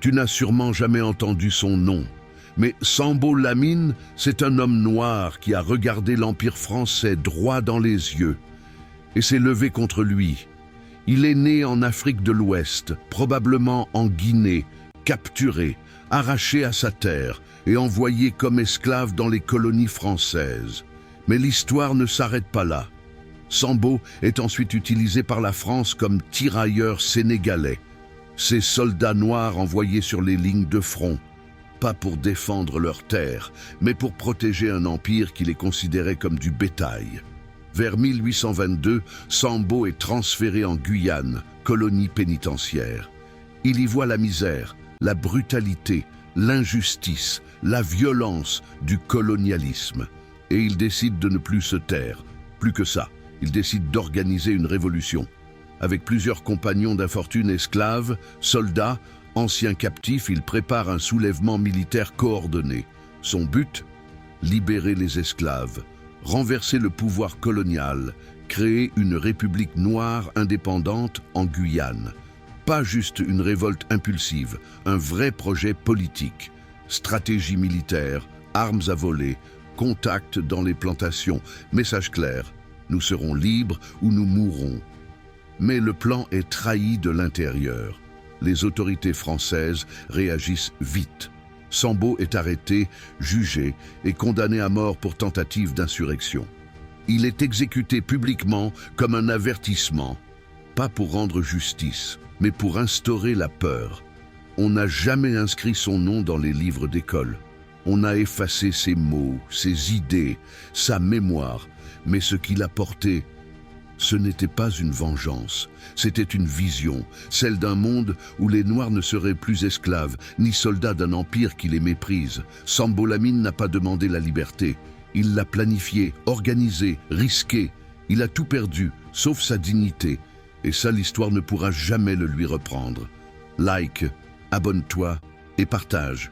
Tu n'as sûrement jamais entendu son nom, mais Sambo Lamine, c'est un homme noir qui a regardé l'Empire français droit dans les yeux et s'est levé contre lui. Il est né en Afrique de l'Ouest, probablement en Guinée, capturé, arraché à sa terre et envoyé comme esclave dans les colonies françaises. Mais l'histoire ne s'arrête pas là. Sambo est ensuite utilisé par la France comme tirailleur sénégalais. Ces soldats noirs envoyés sur les lignes de front, pas pour défendre leurs terres, mais pour protéger un empire qui les considérait comme du bétail. Vers 1822, Sambo est transféré en Guyane, colonie pénitentiaire. Il y voit la misère, la brutalité, l'injustice, la violence du colonialisme. Et il décide de ne plus se taire. Plus que ça, il décide d'organiser une révolution. Avec plusieurs compagnons d'infortune esclaves, soldats, anciens captifs, il prépare un soulèvement militaire coordonné. Son but? Libérer les esclaves, renverser le pouvoir colonial, créer une république noire indépendante en Guyane. Pas juste une révolte impulsive, un vrai projet politique. Stratégie militaire, armes à voler, contacts dans les plantations, message clair, nous serons libres ou nous mourrons. Mais le plan est trahi de l'intérieur. Les autorités françaises réagissent vite. Sambo est arrêté, jugé et condamné à mort pour tentative d'insurrection. Il est exécuté publiquement comme un avertissement, pas pour rendre justice, mais pour instaurer la peur. On n'a jamais inscrit son nom dans les livres d'école. On a effacé ses mots, ses idées, sa mémoire, mais ce qu'il a porté, ce n'était pas une vengeance, c'était une vision, celle d'un monde où les Noirs ne seraient plus esclaves, ni soldats d'un empire qui les méprise. Sambo Lamine n'a pas demandé la liberté, il l'a planifiée, organisée, risquée. Il a tout perdu, sauf sa dignité, et ça l'histoire ne pourra jamais le lui reprendre. Like, abonne-toi et partage.